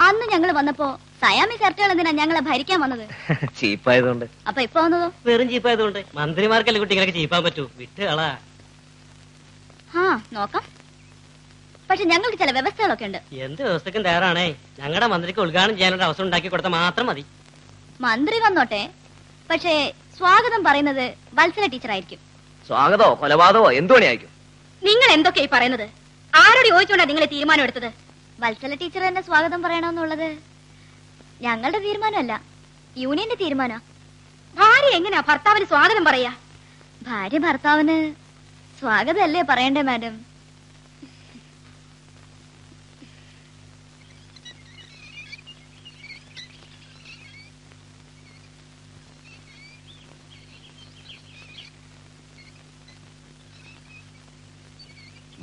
അന്ന് ഞങ്ങൾ വന്നപ്പോ സയാമി ഷർട്ടുകൾ എന്തിനാ ഞങ്ങളെ ഭരിക്കാൻ വന്നത്? ചീപ്പായതുകൊണ്ട്. അപ്പൊ ഇപ്പൊ വന്നതോ? വെറും ചീപ്പായതുകൊണ്ട്. മന്ത്രിമാർക്കല്ലേ കുട്ടികളൊക്കെ ചീപ്പാൻ പറ്റൂ. വിട്ടുകളാ. ആ നോക്കാം. പക്ഷെ ഞങ്ങൾക്ക് ചില വ്യവസ്ഥകളൊക്കെ ഉണ്ട്. എന്ത് വ്യവസ്ഥക്കും തയ്യാറാണേ. ഞങ്ങളുടെ മന്ത്രിക്ക് ഉദ്ഘാടനം ചെയ്യാനുള്ള അവസരം ഉണ്ടാക്കി കൊടുത്താൽ മാത്രം മതി. മന്ത്രി വന്നോട്ടെ, പക്ഷേ സ്വാഗതം പറയുന്നത് വത്സല ടീച്ചർ ആയിരിക്കും. സ്വാഗതമോ കൊലപാതകമോ എന്തുപണിയായിരിക്കും? നിങ്ങൾ എന്തൊക്കെയായി പറയുന്നത്? ആരോട് ചോദിച്ചോണ്ടാ നിങ്ങൾ തീരുമാനം എടുത്തത്? വത്സല ടീച്ചർ തന്നെ സ്വാഗതം പറയണമെന്നുള്ളത് ഞങ്ങളുടെ തീരുമാനമല്ല, യൂണിയന്റെ തീരുമാന. ഭാര്യ എങ്ങനെയാ ഭർത്താവിന് സ്വാഗതം പറയാ? ഭാര്യ ഭർത്താവിന് സ്വാഗതം അല്ലേ പറയണ്ടേ മാഡം?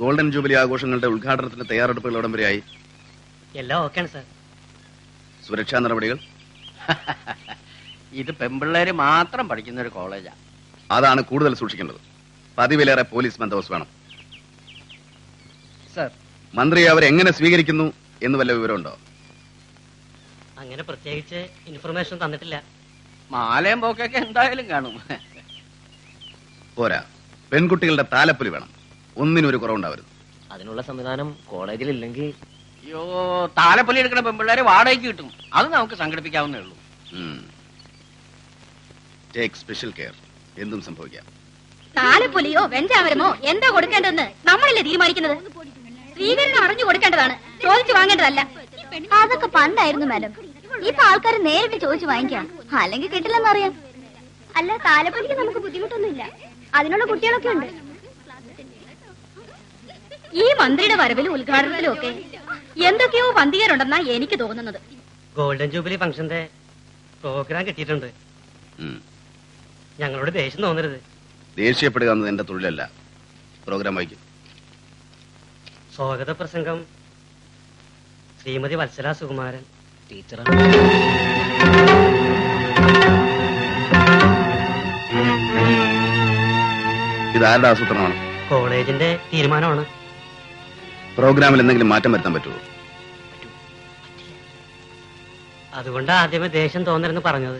ഗോൾഡൻ ജൂബിലി ആഘോഷങ്ങളുടെ ഉദ്ഘാടനത്തിന്റെ തയ്യാറെടുപ്പുകൾ എവിടം വരെയായി? എല്ലാം ഓക്കെയാണ് സാർ. സുരക്ഷാ നടപടികൾ? ഇത് പെമ്പിള്ളേര് മാത്രം പഠിക്കുന്ന ഒരു കോളേജാ. അതാണ് കൂടുതൽ സൂക്ഷിക്കേണ്ടത്. പതിവിലേറെ പോലീസ് ബന്ദോബസ്ത് വേണം. സാർ, മന്ത്രി അവരെങ്ങനെ സ്വീകരിക്കുന്നു എന്ന് വല്ല വിവരമുണ്ടോ? അങ്ങനെ പ്രത്യേകിച്ച് ഇൻഫർമേഷൻ തന്നിട്ടില്ല. മാലയും പോക്കൊക്കെ എന്തായാലും കാണും. പോരാ, പെൺകുട്ടികളുടെ താലപ്പൊലി വേണം. ഒന്നിനും ഒരു കുറവുണ്ടാവരുത്. അതിനുള്ള സംവിധാനം കോളേജിലില്ലെങ്കിൽ? അയ്യോ, താലപ്പൊലി എടുക്കുന്ന പെമ്പിള്ളേരെ വാടകയ്ക്ക് കിട്ടും. അത് നമുക്ക് സംഘടിപ്പിക്കാവുന്നേ ഉള്ളൂ. Take special care. എന്തും സംഭവിക്കാം. താലപ്പൊലിയോ വെഞ്ചാമരമോ എന്താ കൊടുക്കേണ്ടതെന്ന് നമ്മളല്ലേ തീരുമാനിക്കുന്നത്? സ്വീകരണം അറിഞ്ഞു കൊടുക്കേണ്ടതാണ്, ചോദിച്ചു വാങ്ങേണ്ടതല്ല. അതൊക്കെ പണ്ടായിരുന്നു മാഡം. ഇപ്പൊ ആൾക്കാർ നേരിട്ട് ചോദിച്ചു വാങ്ങിക്കാം, അല്ലെങ്കിൽ കിട്ടില്ലെന്നറിയാം. അല്ല, താലപ്പൊലിക്ക് നമുക്ക് ബുദ്ധിമുട്ടൊന്നുമില്ല, അതിനുള്ള കുട്ടികളൊക്കെ ഉണ്ട്. ഈ മന്ത്രിയുടെ വരവിലും ഉദ്ഘാടനത്തിലും ഒക്കെ എന്തൊക്കെയോ പന്തികരുണ്ടെന്നാ എനിക്ക് തോന്നുന്നത്. ഗോൾഡൻ ജൂബിലി ഫംഗ്ഷന്റെ പ്രോഗ്രാം കിട്ടിയിട്ടുണ്ട്. ഞങ്ങളോട് ദേഷ്യം തോന്നരുത്. ദേഷ്യപ്പെടുക എന്നത് എന്റെ തൊഴിലല്ല. പ്രോഗ്രാം വായിക്കും. സ്വാഗത പ്രസംഗം ശ്രീമതി വത്സല സുകുമാരൻ ടീച്ചറാണ്. ഇതാരുടെ ആസൂത്രണമാണ്? കോളേജിന്റെ തീരുമാനമാണ്. പ്രോഗ്രാമിൽ എന്തെങ്കിലും മാറ്റം വരുത്താൻ പറ്റുമോ? അതുകൊണ്ട് ആദ്യമേ ദേഷ്യം തോന്നരുന്ന് പറഞ്ഞത്.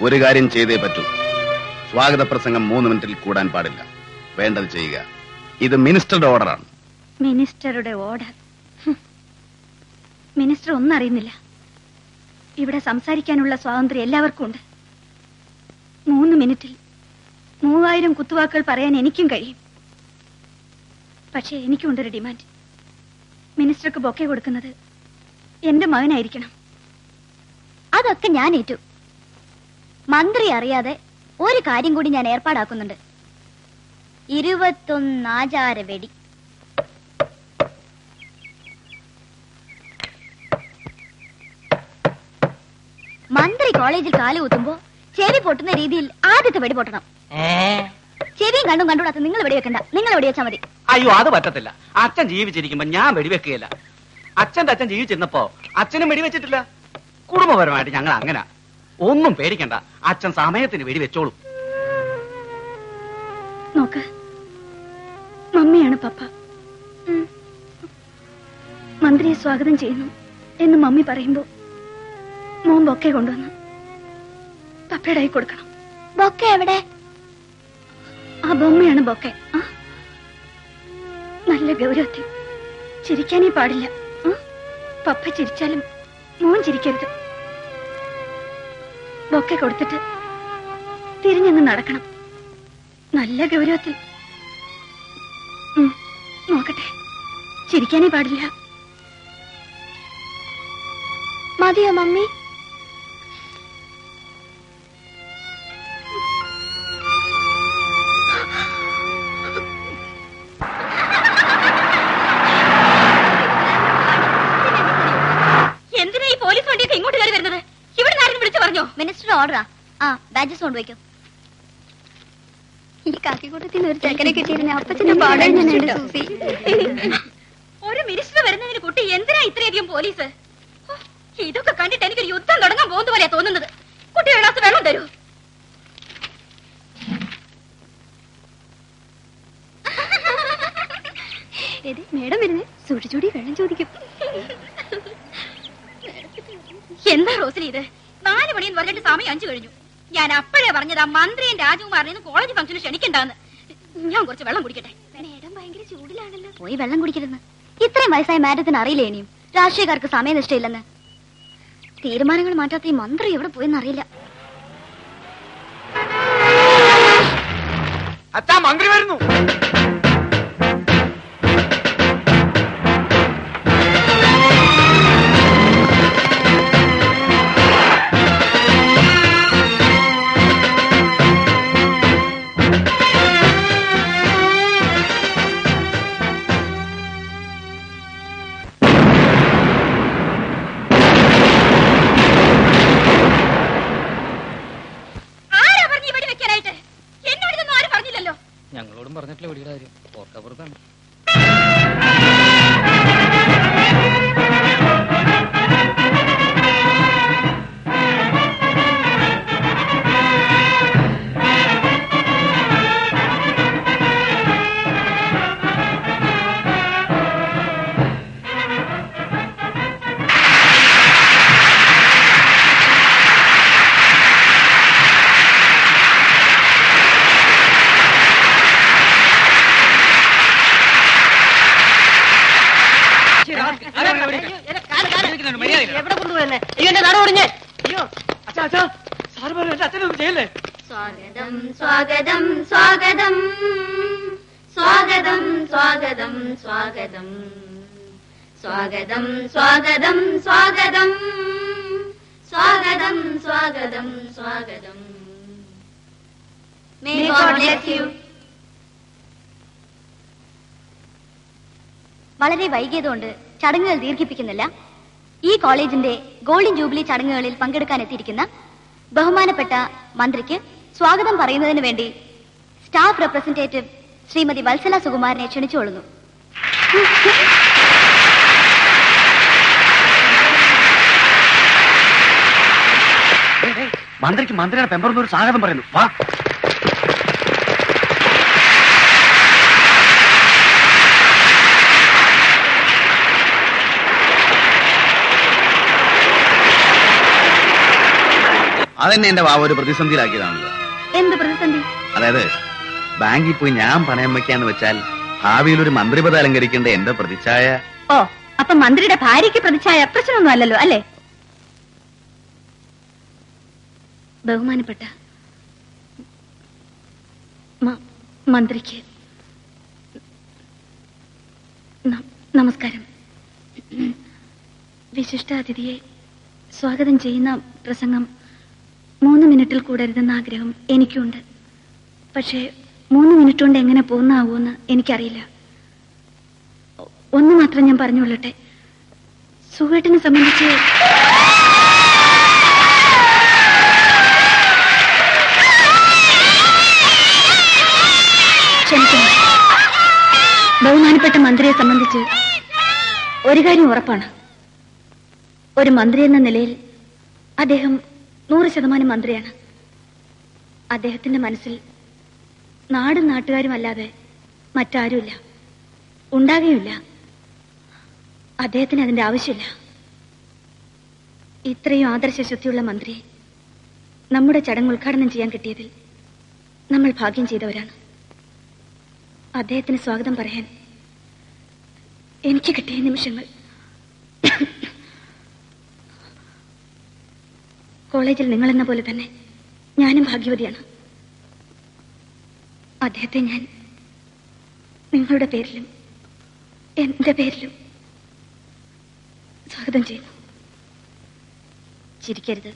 ഒരു കാര്യം ചെയ്തേ പറ്റൂ. സ്വാഗത പ്രസംഗം 3 മിനിറ്റിൽ കൂടാൻ പാടില്ല. വേണ്ടത് ചെയ്യുക. ഇത് മിനിസ്റ്ററുടെ ഓർഡറാണ്. മിനിസ്റ്ററുടെ ഓർഡർ? മിനിസ്റ്റർ ഒന്നും അറിയുന്നില്ല. ഇവിടെ സംസാരിക്കാനുള്ള സ്വാതന്ത്ര്യം എല്ലാവർക്കും ഉണ്ട്. 3 മിനിറ്റിൽ 3000 കുത്തുവാക്കുകൾ പറയാൻ എനിക്കും കഴിയും. പക്ഷേ എനിക്കുണ്ടൊരു ഡിമാൻഡ്. മിനിസ്റ്റർക്ക് ബൊക്കെ കൊടുക്കുന്നത് എന്റെ മകനായിരിക്കണം. അതൊക്കെ ഞാൻ ഏറ്റു. മന്ത്രി അറിയാതെ ഒരു കാര്യം കൂടി ഞാൻ ഏർപ്പാടാക്കുന്നുണ്ട്. 21 ആചാര വെടി. മന്ത്രി കോളേജിൽ കാലുകുത്തുമ്പോ ചെവി പൊട്ടുന്ന രീതിയിൽ ആദ്യത്തെ വെടി പൊട്ടണം. ചെവിയും കണ്ടും കണ്ടുകൂടാത്ത നിങ്ങൾ വെടിവെക്കണ്ട. നിങ്ങൾ വെടിവെച്ചാൽ മതി. അയ്യോ, അത് പറ്റത്തില്ല. അച്ഛൻ ജീവിച്ചിരിക്കുമ്പോ ഞാൻ വെടിവെക്കുകയില്ല. അച്ഛന്റെ അച്ഛൻ ജീവിച്ചിരുന്നപ്പോ അച്ഛനും വെടിവെച്ചിട്ടില്ല. കുടുംബപരമായിട്ട് ഞങ്ങൾ അങ്ങനെ. ഒന്നും പേടിക്കണ്ട, അച്ഛൻ സമയത്തിന് വെടിവെച്ചോളൂ. നോക്ക്, മമ്മിയാണ് പപ്പ. മന്ത്രിയെ സ്വാഗതം ചെയ്യുന്നു എന്ന് മമ്മി പറയുമ്പോ മോൻ ബൊക്കെ കൊണ്ടുവന്ന് പപ്പയുടെ കൈ കൊടുക്കണം. ബൊക്കെ എവിടെ? ആ ബൊമ്മയാണ് ബൊക്കെ. നല്ല ഗൗരവത്തിൽ ചിരിക്കാനേ പാടില്ല. പപ്പ ചിരിച്ചാലും മോൻ ചിരിക്കരുത്. ബൊക്കെ കൊടുത്തിട്ട് തിരിഞ്ഞങ്ങ് നടക്കണം. നല്ല ഗൗരവത്തിൽ. നോക്കട്ടെ, ചിരിക്കാനേ പാടില്ല. മതിയോ മമ്മി? എന്തിനാ ഈ പോലീസ് വണ്ടിയൊക്കെ ഇങ്ങോട്ട് കയറി വരുന്നത്? ഇവിടെ ആരും വിളിച്ചു പറഞ്ഞോ? മിനിസ്റ്റർ ഓർഡറാ. ബാഡ്ജസ് കൊണ്ടുവയ്ക്കും. ഈ കാക്കിക്കൂട്ടത്തിന് ഒരു ചെക്കനെ കിട്ടിയിരുന്ന അപ്പച്ചന്റെ പാടാൻ. ഒരു മിനിസ്റ്റർ വരുന്നതിന് കുട്ടി എന്തിനാ ഇത്രയധികം പോലീസ്? ഇതൊക്കെ കണ്ടിട്ട് എനിക്കൊരു യുദ്ധം തുടങ്ങാൻ പോകുന്ന പോലെയാ തോന്നുന്നത്. കുട്ടി ഒരു ഗ്ലാസ് വെള്ളം തരൂ. മേഡം വരുന്നേ സൂക്ഷിച്ചൂടി വെള്ളം ചോദിക്കും. എന്താ റോസിലി ഇത്? 4 മണിയെന്ന് പറഞ്ഞിട്ട് സമയം 5 കഴിഞ്ഞു. ഞാൻ അപ്പോഴേ പറഞ്ഞതാ മന്ത്രിയും രാജകുമാറിനും കോളേജ് ഫംഗ്ഷന് ക്ഷണിക്കണ്ടെന്ന്. ഞാൻ കുറച്ച് വെള്ളം കുടിക്കട്ടെ. മേഡം ഭയങ്കര ചൂടിലാണല്ലോ. പോയി വെള്ളം കുടിക്കരുന്ന്. ഇത്രയും വയസ്സായ മാഡത്തിന് അറിയില്ല ഇനിയും രാഷ്ട്രീയക്കാർക്ക് സമയനിഷ്ഠയില്ലെന്ന്. തീരുമാനങ്ങൾ മാറ്റാത്ത ഈ മന്ത്രി എവിടെ പോയെന്ന് അറിയില്ല. അച്ഛാ മന്ത്രി വരുന്നു. ഞങ്ങളോടും പറഞ്ഞിട്ടില്ല വെടിയുടെ കാര്യം. ഓർക്കപ്പുറത്താണ്. എവിടെ കൊണ്ടുപോയല്ലേ? അയ്യോ എന്റെ നട ഒടിഞ്ഞേ. അയ്യോ അച്ഛാ അച്ഛാ സാറ് പറഞ്ഞു എന്റെ അച്ഛനൊന്നും ചെയ്യല്ലേ. സ്വാഗതം സ്വാഗതം സ്വാഗതം സ്വാഗതം സ്വാഗതം സ്വാഗതം സ്വാഗതം സ്വാഗതം സ്വാഗതം സ്വാഗതം സ്വാഗതം സ്വാഗതം. May God bless you. വളരെ വൈകിയതുകൊണ്ട് ചടങ്ങുകൾ ദീർഘിപ്പിക്കുന്നില്ല. ഈ കോളേജിന്റെ ഗോൾഡൻ ജൂബിലി ചടങ്ങുകളിൽ പങ്കെടുക്കാൻ എത്തിയിരിക്കുന്ന ബഹുമാനപ്പെട്ട മന്ത്രിക്ക് സ്വാഗതം പറയുന്നതിന് വേണ്ടി സ്റ്റാഫ് റെപ്രസെന്റേറ്റീവ് ശ്രീമതി വത്സല സുകുമാരനെ ക്ഷണിച്ചുകൊള്ളുന്നു. മന്ത്രിക്ക് മന്ത്രിയുടെ പെമ്പറന്നൊരു സ്വാഗതം പറയുന്നു. വാ. അതെന്നെ എന്റെ വാവ ഒരു പ്രതിസന്ധിയിലാക്കിയതാണല്ലോ. എന്ത് പ്രതിസന്ധി? അതായത് ബാങ്കിൽ പോയി ഞാൻ പണയം വെക്കാന്ന് വെച്ചാൽ ഭാവിയിൽ ഒരു മന്ത്രിപദം അലങ്കരിക്കേണ്ട എന്റെ പ്രതിച്ഛായ. ഓ, അപ്പൊ മന്ത്രിയുടെ ഭാര്യയ്ക്ക് പ്രതിച്ഛായ പ്രശ്നമൊന്നും അല്ലല്ലോ അല്ലേ? ബഹുമാനപ്പെട്ട മന്ത്രിക്ക് നമസ്കാരം. വിശിഷ്ടാതിഥിയെ സ്വാഗതം ചെയ്യുന്ന പ്രസംഗം 3 മിനിറ്റിൽ കൂടരുതെന്ന ആഗ്രഹം എനിക്കുണ്ട്. പക്ഷേ 3 മിനിറ്റ് കൊണ്ട് എങ്ങനെ പൂർണ്ണമാവുമെന്ന് എനിക്കറിയില്ല. ഒന്ന് മാത്രം ഞാൻ പറഞ്ഞുകൊള്ളട്ടെ. സുഖേട്ടിനെ സംബന്ധിച്ച് ക്ഷമിക്കണം. ബഹുമാനപ്പെട്ട മന്ത്രിയെ സംബന്ധിച്ച് ഒരു കാര്യം ഉറപ്പാണ്. ഒരു മന്ത്രി എന്ന നിലയിൽ അദ്ദേഹം 100% മന്ത്രിയാണ്. അദ്ദേഹത്തിന്റെ മനസ്സിൽ നാടും നാട്ടുകാരും അല്ലാതെ മറ്റാരുമില്ല, ഉണ്ടാകുകയില്ല. അദ്ദേഹത്തിന് അതിന്റെ ആവശ്യമില്ല. ഇത്രയും ആദർശശുദ്ധിയുള്ള മന്ത്രിയെ നമ്മുടെ ചടങ്ങ് ഉദ്ഘാടനം ചെയ്യാൻ കിട്ടിയതിൽ നമ്മൾ ഭാഗ്യം ചെയ്തവരാണ്. അദ്ദേഹത്തിന് സ്വാഗതം പറയാൻ എനിക്ക് കിട്ടിയ നിമിഷങ്ങൾ കോളേജിൽ നിങ്ങളെന്ന പോലെ തന്നെ ഞാനും ഭാഗ്യവതിയാണ്. അദ്ദേഹത്തെ ഞാൻ നിങ്ങളുടെ പേരിലും എന്റെ പേരിലും സ്വാഗതം ചെയ്യുന്നു. ചിരിക്കരുത്.